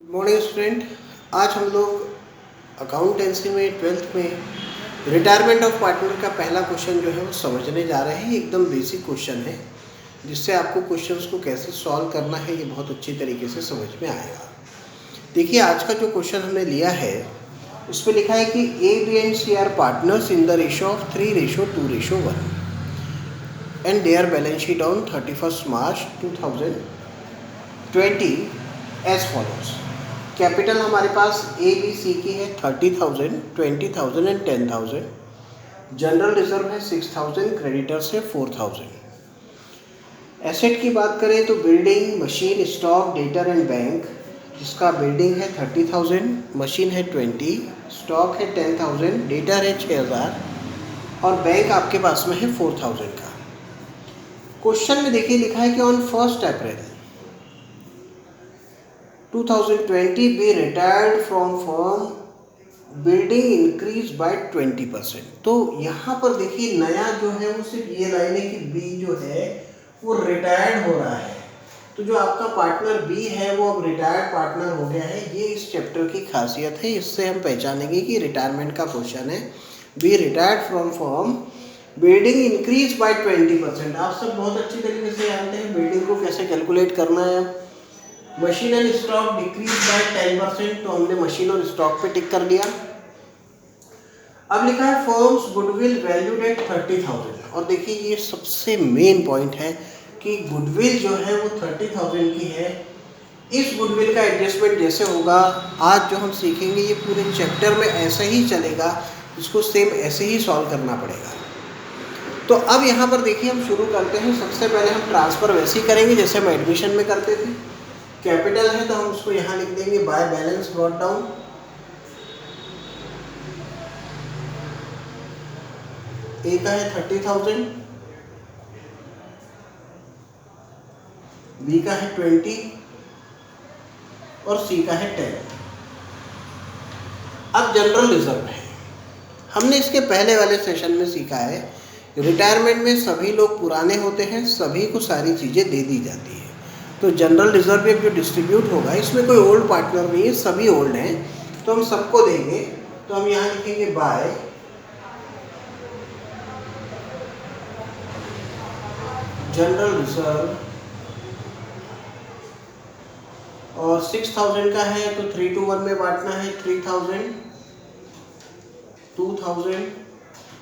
Good morning student. आज हम लोग अकाउंटेंसी में 12th में रिटायरमेंट ऑफ पार्टनर का पहला क्वेश्चन जो है वो समझने जा रहे हैं। एकदम बेसिक क्वेश्चन है जिससे आपको क्वेश्चंस को कैसे सॉल्व करना है ये बहुत अच्छी तरीके से समझ में आएगा। देखिए, आज का जो क्वेश्चन हमने लिया है उसमें लिखा है कि A B and C are partners in the ratio of 3:2:1 and their balance sheet on 31st March 2020 as follows. Capital हमारे पास ए बी सी की है 30,000, 20,000 एंड 10,000। जनरल रिजर्व है 6,000, क्रेडिटर्स है 4,000। एसेट की बात करें तो building, machine, stock, debtor and bank, जिसका बिल्डिंग है 30,000, मशीन है 20, स्टॉक है 10,000, डेटर है 6,000 और बैंक आपके पास में है 4,000 का। क्वेश्चन में देखिए लिखा है कि on 1 April 2020 be retired from firm, building increase by 20%। तो यहाँ पर देखिए नया जो है वो सिर्फ ये लाइन है कि बी जो है वो रिटायर्ड हो रहा है। तो जो आपका पार्टनर बी है वो अब रिटायर्ड पार्टनर हो गया है। ये इस चैप्टर की खासियत है। इससे हम पहचानेंगे कि रिटायरमेंट का क्वेश्चन है। B retired from firm, building increase by 20%। आप सब बहुत अच्छी तरीके से जानते हैं बिल्डिंग को कैसे कैलकुलेट करना है। Machine and stock decrease by 10%, तो हमने मशीन और स्टॉक पे टिक कर दिया। अब लिखा है फर्म्स गुडविल वैल्यूड एट 30,000। और देखिए ये सबसे मेन पॉइंट है कि गुडविल जो है वो 30,000 की है। इस गुडविल का एडजस्टमेंट जैसे होगा, आज जो हम सीखेंगे ये पूरे चैप्टर में ऐसा ही चलेगा। इसको सेम ऐसे ही सॉल्व करना पड़ेगा। तो अब यहाँ पर देखिए हम शुरू करते हैं। सबसे पहले हम ट्रांसफ़र वैसे ही करेंगे जैसे हम एडमिशन में करते थे। कैपिटल है तो हम उसको यहाँ लिख देंगे बाय बैलेंस ब्रॉट डाउन। ए का है 30,000, बी का है 20 और सी का है 10। अब जनरल रिजर्व है। हमने इसके पहले वाले सेशन में सीखा है रिटायरमेंट में सभी लोग पुराने होते हैं, सभी को सारी चीज़ें दे दी जाती है। तो जनरल रिजर्व में जो डिस्ट्रीब्यूट होगा इसमें कोई ओल्ड पार्टनर नहीं है, सभी ओल्ड हैं, तो हम सबको देंगे। तो हम यहाँ लिखेंगे बाय जनरल रिजर्व और 6,000 का है तो 3:1 में बांटना है। 3,000, 2,000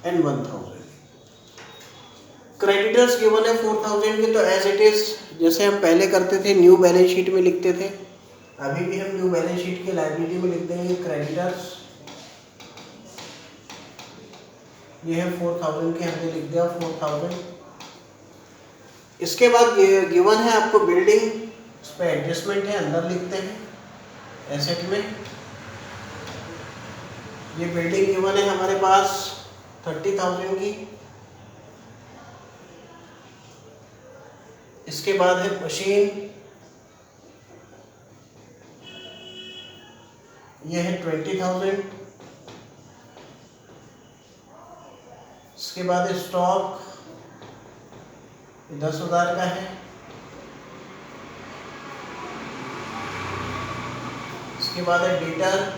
एंड 1,000। क्रेडिटर्स गिवन है 4,000 के, तो एज इट इज जैसे हम पहले करते थे न्यू बैलेंस शीट में लिखते थे, अभी भी हम न्यू बैलेंस शीट के लायबिलिटी में लिख देंगे क्रेडिटर्स। ये है 4,000 के, हमने लिख दिया 4,000। इसके बाद ये गिवन है आपको बिल्डिंग, उस पर एडजस्टमेंट है, अंदर लिखते हैं एसेट में। ये बिल्डिंग गिवन है हमारे पास 30,000 की। इसके बाद है मशीन, ये है 20,000। इसके बाद है स्टॉक, 10,000 का है। इसके बाद है डेटर,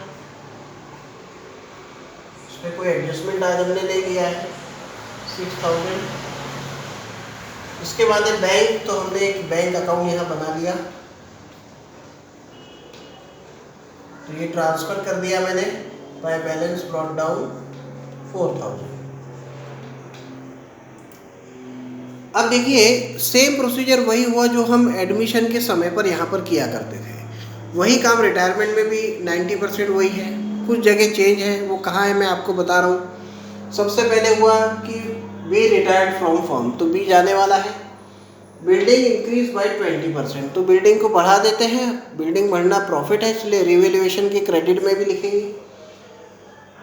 इसमें कोई एडजस्टमेंट आज हमने नहीं लिया है, 6,000। इसके बाद है बैंक, तो हमने एक बैंक अकाउंट यहाँ बना लिया, तो ये ट्रांसफर कर दिया मैंने बाय बैलेंस ब्रॉट डाउन 4,000। अब देखिए सेम प्रोसीजर वही हुआ जो हम एडमिशन के समय पर यहाँ पर किया करते थे। वही काम रिटायरमेंट में भी 90% वही है, कुछ जगह चेंज है। वो कहाँ है मैं आपको बता रहा हूँ। सबसे पहले हुआ कि बी रिटायर्ड फ्रॉम फर्म, तो बी जाने वाला है। बिल्डिंग इंक्रीज बाय 20%, तो बिल्डिंग को बढ़ा देते हैं। बिल्डिंग बढ़ना प्रॉफिट है, इसलिए रिवैल्यूएशन के क्रेडिट में भी लिखेंगे।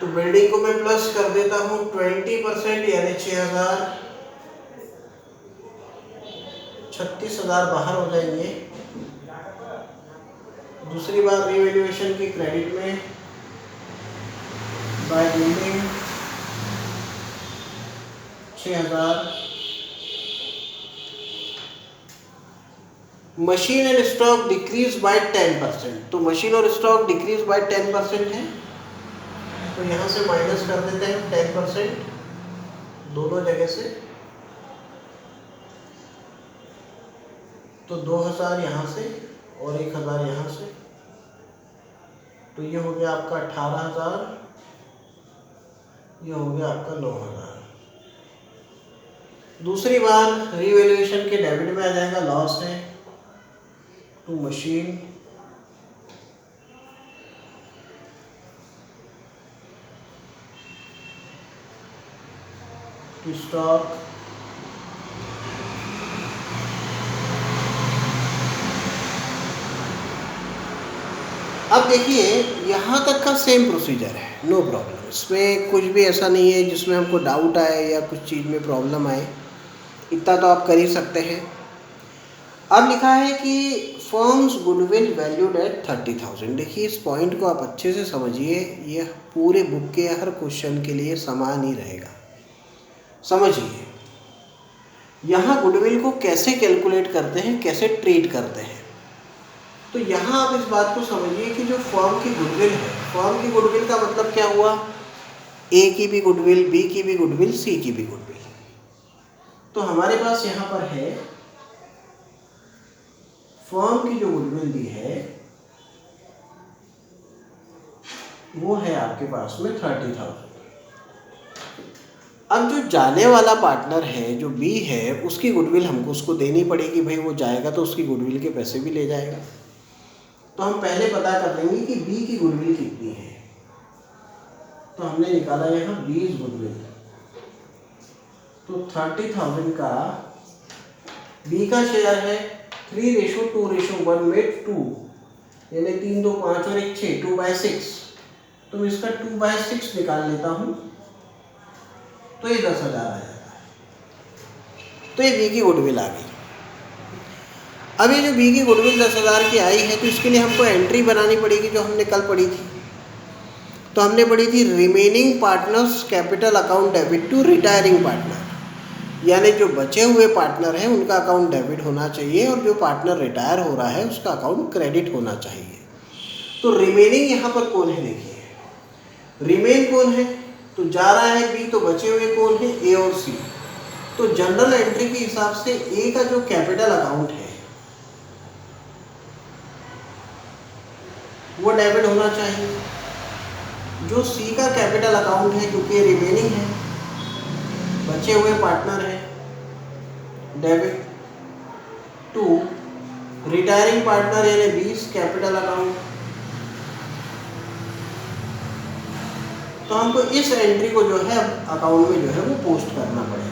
तो बिल्डिंग को मैं प्लस कर देता हूँ 20% यानी 6,000, 36,000 बाहर हो जाएंगे। दूसरी बार रिवैल्यूएशन की क्रेडिट में by building 6,000 machine and stock decrease by 10%, तो मशीन और स्टॉक डिक्रीज बाय 10% है, तो यहाँ से माइनस कर देते हैं 10% दोनों जगह से, तो 2000 यहाँ से और 1000 यहाँ से, तो ये हो गया आपका 18,000, ये हो गया आपका 9,000। दूसरी बार रीवैल्यूएशन के डेबिट में आ जाएगा, लॉस है टू मशीन टू स्टॉक अब देखिए यहाँ तक का सेम प्रोसीजर है, नो प्रॉब्लम, इसमें कुछ भी ऐसा नहीं है जिसमें हमको डाउट आए या कुछ चीज़ में प्रॉब्लम आए, इतना तो आप कर ही सकते हैं। अब लिखा है कि फर्म्स गुडविल वैल्यूड एट 30,000। देखिए इस पॉइंट को आप अच्छे से समझिए, ये पूरे बुक के हर क्वेश्चन के लिए समान ही रहेगा। समझिए यहाँ गुडविल को कैसे कैलकुलेट करते हैं, कैसे ट्रीट करते हैं। तो यहाँ आप इस बात को समझिए कि जो फर्म की गुडविल है, फर्म की गुडविल का मतलब क्या हुआ, ए की भी गुडविल, बी की भी गुडविल, सी की भी गुडविल। तो हमारे पास यहाँ पर है फर्म की जो गुडविल दी है वो है आपके पास में 30,000। अब जो जाने वाला पार्टनर है जो बी है, उसकी गुडविल हमको उसको देनी पड़ेगी, भाई वो जाएगा तो उसकी गुडविल के पैसे भी ले जाएगा। तो हम पहले पता कर लेंगे कि बी की गुडविल कितनी है, तो हमने निकाला यहाँ 20 गुडविल, तो 30,000 का बी का शेयर है 3:2:1 में 2, यानी 3 2 5 और 1 6, 2/6, तो इसका 2/6 निकाल लेता हूँ, तो ये 10,000 आ जाता है। तो ये बी की गुडविल आ गई। अब ये जो बी की गुडविल 10,000 की आई है, तो इसके लिए हमको एंट्री बनानी पड़ेगी जो हमने कल पढ़ी थी। तो हमने पढ़ी थी remaining partners capital account debit to retiring partner, यानी जो बचे हुए पार्टनर हैं उनका अकाउंट डेबिट होना चाहिए और जो पार्टनर रिटायर हो रहा है उसका अकाउंट क्रेडिट होना चाहिए। तो रिमेनिंग यहाँ पर कौन है, देखिए रिमेन कौन है, तो जा रहा है बी, तो बचे हुए कौन है, ए और सी। तो जनरल एंट्री के हिसाब से ए का जो कैपिटल अकाउंट है वो डेबिट होना चाहिए, जो सी का कैपिटल अकाउंट है क्योंकि रिमेनिंग है, बचे हुए पार्टनर है, डेबिट टू रिटायरिंग पार्टनर यानी 20 कैपिटल अकाउंट। तो हमको इस एंट्री को जो है अकाउंट में जो है वो पोस्ट करना पड़ेगा।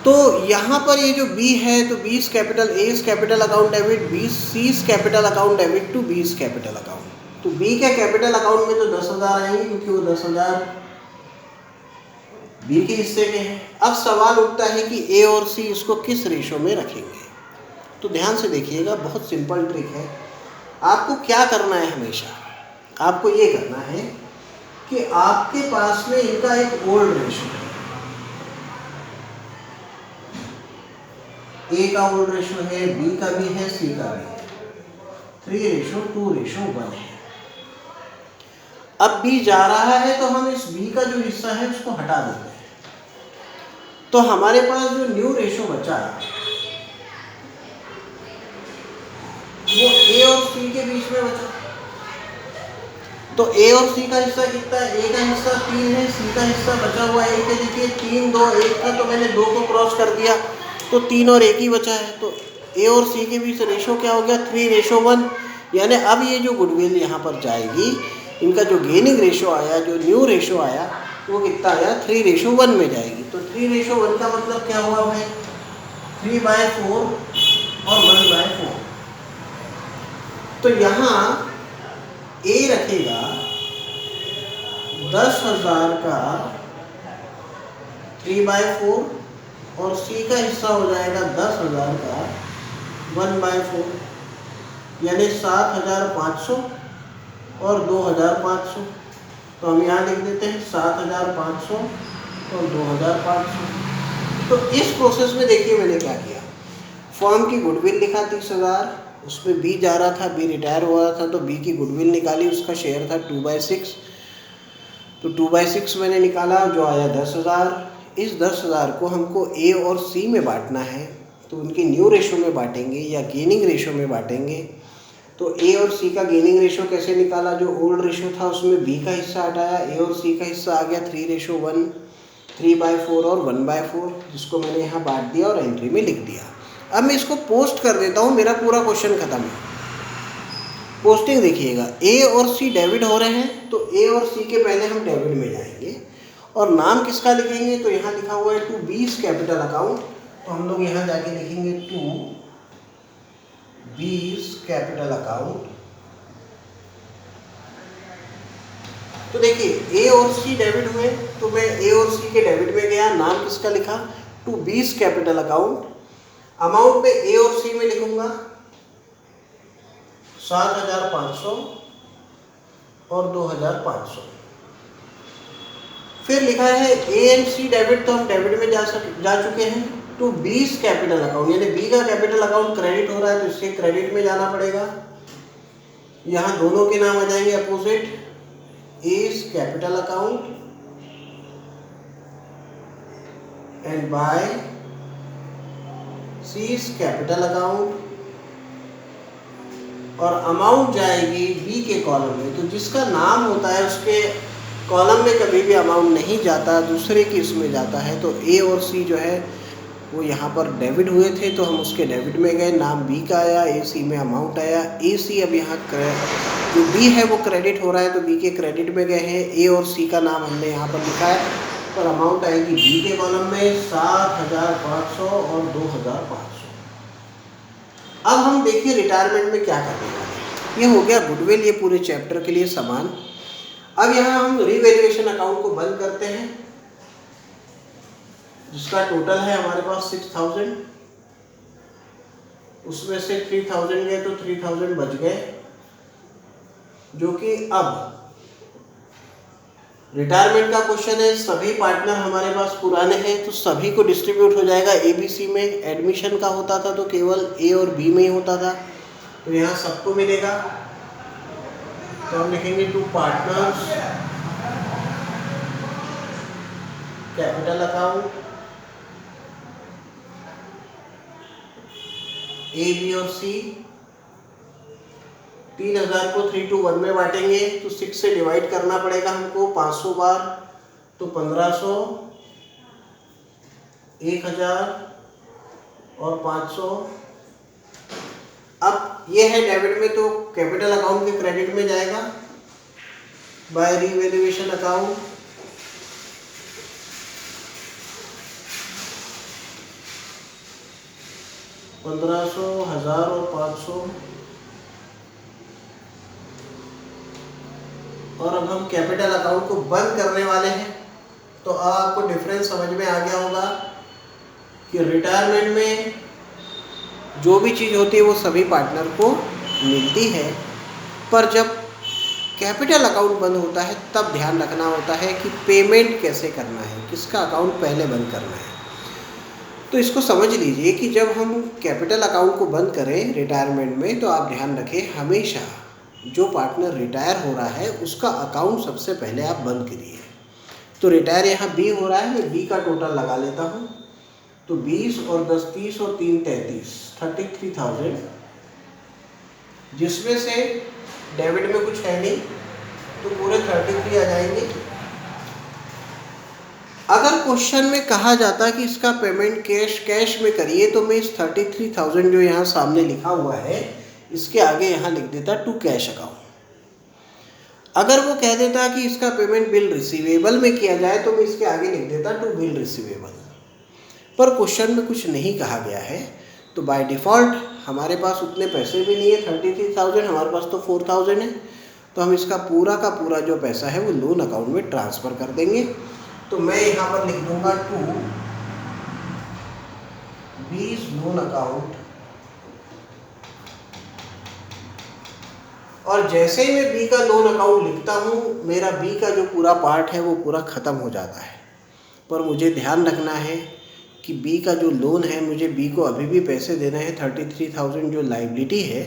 तो यहाँ पर ये जो बी है, तो 20 capital A's capital account debit, 20 C's capital account debit to 20 capital account. तो बी के कैपिटल अकाउंट में तो 10,000 आएंगे क्योंकि वो 10,000 बी के हिस्से के हैं। अब सवाल उठता है कि ए और सी इसको किस रेशो में रखेंगे। तो ध्यान से देखिएगा, बहुत सिंपल ट्रिक है। आपको क्या करना है, हमेशा आपको ये करना है कि आपके पास में इनका एक ओल्ड रेशो है, ए का ओल्ड रेशो है, बी का भी है, सी का भी है, 3:2:1 है। अब बी जा रहा है तो हम इस बी का जो हिस्सा है उसको हटा देते हैं, तो हमारे पास जो न्यू रेशो बचा वो ए और सी के बीच में बचा। तो ए और सी का हिस्सा कितना है, ए का हिस्सा 3 है, सी का हिस्सा बचा हुआ है 1 है। देखिए 3 2 1 था, तो मैंने 2 को क्रॉस कर दिया तो 3 और 1 ही बचा है। तो ए और सी के बीच रेशो क्या हो गया, 3:1। यानी अब ये जो गुडविल यहाँ पर जाएगी, इनका जो गेनिंग रेशो आया, जो न्यू रेशो आया, वो कितना आया, 3:1 में जाएगी। तो 3:1 का मतलब क्या हुआ भाई, 3/4 और 1/4। तो यहाँ ए रखेगा 10,000 का 3/4 और सी का हिस्सा हो जाएगा 10,000 का 1/4, यानी 7,500 और 2,500। तो हम यहाँ लिख देते हैं 7,500 और 2,500। तो इस प्रोसेस में देखिए मैंने क्या किया, फर्म की गुडविल लिखा 30,000, उसमें बी जा रहा था, बी रिटायर हो रहा था, तो बी की गुडविल निकाली, उसका शेयर था 2/6, तो 2/6 मैंने निकाला जो आया 10,000। इस 10,000 को हमको ए और सी में बांटना है, तो उनकी न्यू रेशो में बांटेंगे या गेनिंग रेशो में बांटेंगे। तो ए और सी का गेनिंग रेशो कैसे निकाला, जो ओल्ड रेशो था उसमें बी का हिस्सा हटाया, ए और सी का हिस्सा आ गया 3:1, 3/4 और 1/4, जिसको मैंने यहाँ बांट दिया और एंट्री में लिख दिया। अब मैं इसको पोस्ट कर देता हूँ, मेरा पूरा क्वेश्चन खत्म है। पोस्टिंग देखिएगा, ए और सी डेबिट हो रहे हैं, तो ए और सी के पहले हम डेबिट में जाएंगे और नाम किसका लिखेंगे, तो यहाँ लिखा हुआ है टू बीज कैपिटल अकाउंट, तो हम लोग यहाँ जाके लिखेंगे टू बीज कैपिटल अकाउंट। तो देखिए ए और सी डेबिट हुए, तो मैं ए और सी के डेबिट में गया, नाम किसका लिखा, टू बीज कैपिटल अकाउंट। अमाउंट में ए और सी में लिखूंगा 7,500 और 2,500। फिर लिखा है ए एंड सी डेबिट, तो हम डेबिट में जा चुके हैं। टू बीज कैपिटल अकाउंट, यानी बी का कैपिटल अकाउंट क्रेडिट हो रहा है, तो इसके क्रेडिट में जाना पड़ेगा। यहाँ दोनों के नाम आ जाएंगे opposite, as capital account and by C's capital account, और अमाउंट जाएगी बी के कॉलम में। तो जिसका नाम होता है उसके कॉलम में कभी भी अमाउंट नहीं जाता, दूसरे की इसमें जाता है। तो ए और सी जो है वो यहाँ पर डेबिट हुए थे, तो हम उसके डेबिट में गए, नाम बी का आया, ए सी में अमाउंट आया। ए सी अब यहाँ जो बी है वो क्रेडिट हो रहा है, तो बी के क्रेडिट में गए हैं। ए और सी का नाम हमने यहाँ पर लिखा है, और अमाउंट आएगी बी के कॉलम में 7,500 और 2,500। अब हम देखिए रिटायरमेंट में क्या करने वाले हैं। ये हो गया गुडविल, ये पूरे चैप्टर के लिए समान। अब यहाँ हम रीवैल्यूएशन अकाउंट को बंद करते हैं, जिसका टोटल है हमारे पास 6,000, उसमें से 3,000 गए तो 3,000 बच गए, जो कि अब रिटायरमेंट का क्वेश्चन है। सभी पार्टनर हमारे पास पुराने हैं, तो सभी को डिस्ट्रीब्यूट हो जाएगा एबीसी में। एडमिशन का होता था तो केवल ए और बी में ही होता था, तो यहाँ सबको मिलेगा। तो हम लिखेंगे to partners capital account, A B और सी। 3,000 को 3:1 में बांटेंगे, तो 6 से डिवाइड करना पड़ेगा हमको 500 बार, तो 1,500, 1,000 और 500। अब ये है डेबिट में, तो कैपिटल अकाउंट के क्रेडिट में जाएगा बाय रीवैल्यूएशन अकाउंट। $1,500, 1,000 और 500। और अब हम कैपिटल अकाउंट को बंद करने वाले हैं। तो अब आपको डिफरेंस समझ में आ गया होगा कि रिटायरमेंट में जो भी चीज़ होती है वो सभी पार्टनर को मिलती है, पर जब कैपिटल अकाउंट बंद होता है तब ध्यान रखना होता है कि पेमेंट कैसे करना है, किसका अकाउंट पहले बंद करना है। तो इसको समझ लीजिए कि जब हम कैपिटल अकाउंट को बंद करें रिटायरमेंट में, तो आप ध्यान रखें हमेशा जो पार्टनर रिटायर हो रहा है उसका अकाउंट सबसे पहले आप बंद करिए। तो रिटायर यहाँ बी हो रहा है, मैं बी का टोटल लगा लेता हूँ। तो 20 और 10 30 और 3 33, 33,000, जिसमें से डेबिट में कुछ है नहीं, तो पूरे 33 आ जाएंगे। अगर क्वेश्चन में कहा जाता कि इसका पेमेंट कैश में करिए, तो मैं इस 33,000 जो यहाँ सामने लिखा हुआ है इसके आगे यहाँ लिख देता टू कैश अकाउंट। अगर वो कह देता कि इसका पेमेंट बिल रिसीवेबल में किया जाए, तो मैं इसके आगे लिख देता टू बिल रिसीवेबल। पर क्वेश्चन में कुछ नहीं कहा गया है, तो बाय डिफ़ॉल्ट हमारे पास उतने पैसे भी नहीं है, 33,000, हमारे पास तो 4,000 है। तो हम इसका पूरा का पूरा जो पैसा है वो लोन अकाउंट में ट्रांसफ़र कर देंगे। तो मैं यहाँ पर लिख दूंगा टू बीज लोन अकाउंट, और जैसे ही मैं बी का लोन अकाउंट लिखता हूँ, मेरा बी का जो पूरा पार्ट है वो पूरा ख़त्म हो जाता है। पर मुझे ध्यान रखना है कि बी का जो लोन है, मुझे बी को अभी भी पैसे देने हैं 33,000 जो लाइबिलिटी है,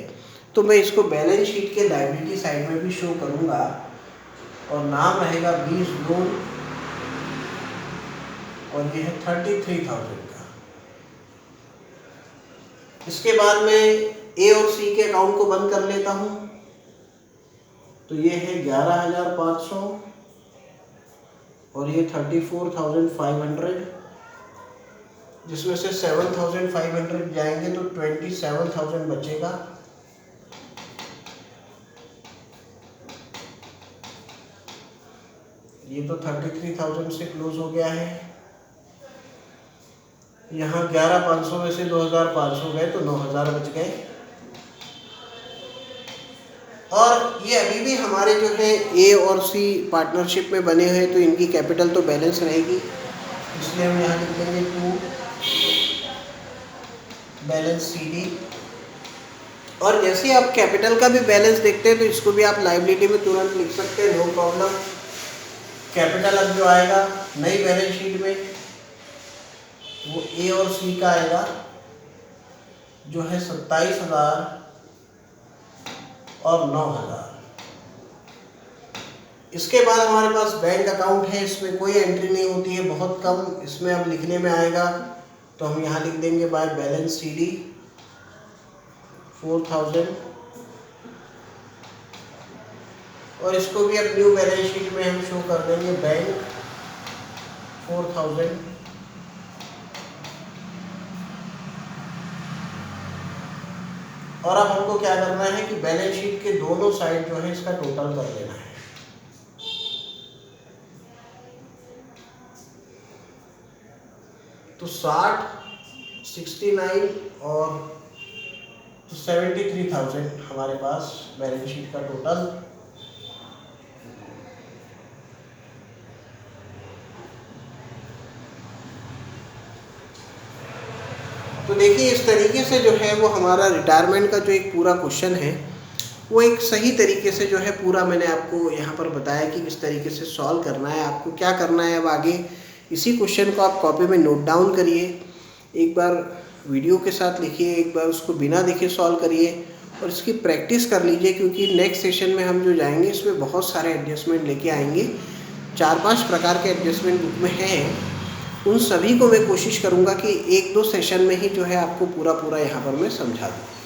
तो मैं इसको बैलेंस शीट के लाइबिलिटी साइड में भी शो करूँगा और नाम रहेगा बीज लोन और ये है 33,000 का। इसके बाद मैं ए और सी के अकाउंट को बंद कर लेता हूँ। तो ये है 11,500 और ये 34,500, जिसमें से 7,500 जाएंगे तो 27,000 बचेगा। ये तो 33,000 से क्लोज हो गया है। यहाँ 11,500 में से 2,500 गए तो 9,000 बच गए। और ये अभी भी हमारे जो है ए और सी पार्टनरशिप में बने हुए हैं, तो इनकी कैपिटल तो बैलेंस रहेगी, इसलिए हम यहाँ लिख देंगे टू बैलेंस सी डी। और जैसे आप कैपिटल का भी बैलेंस देखते हैं तो इसको भी आप लाइबिलिटी में तुरंत लिख सकते हैं, नो प्रॉब्लम। कैपिटल अब जो आएगा नई बैलेंस शीट में वो ए और सी का आएगा, जो है 27,000 और 9,000। इसके बाद हमारे पास बैंक अकाउंट है, इसमें कोई एंट्री नहीं होती है, बहुत कम इसमें अब लिखने में आएगा, तो हम यहाँ लिख देंगे बाय बैलेंस सी डी 4,000। और इसको भी अब न्यू बैलेंस शीट में हम शो कर देंगे बैंक 4,000। और अब हमको क्या करना है कि बैलेंस शीट के दोनों साइड जो है इसका टोटल कर लेना है। तो 60, 69 और 73,000 हमारे पास बैलेंस शीट का टोटल। तो देखिए इस तरीके से जो है वो हमारा रिटायरमेंट का जो एक पूरा क्वेश्चन है वो एक सही तरीके से जो है पूरा मैंने आपको यहाँ पर बताया कि किस तरीके से सॉल्व करना है। आपको क्या करना है अब आगे, इसी क्वेश्चन को आप कॉपी में नोट डाउन करिए, एक बार वीडियो के साथ लिखिए, एक बार उसको बिना देखे सॉल्व करिए और इसकी प्रैक्टिस कर लीजिए, क्योंकि नेक्स्ट सेशन में हम जो जाएंगे इसमें बहुत सारे एडजस्टमेंट लेके आएंगे। 4-5 प्रकार के एडजस्टमेंट बुक में हैं, उन सभी को मैं कोशिश करूँगा कि 1-2 सेशन में ही जो है आपको पूरा यहाँ पर मैं समझा दूँ।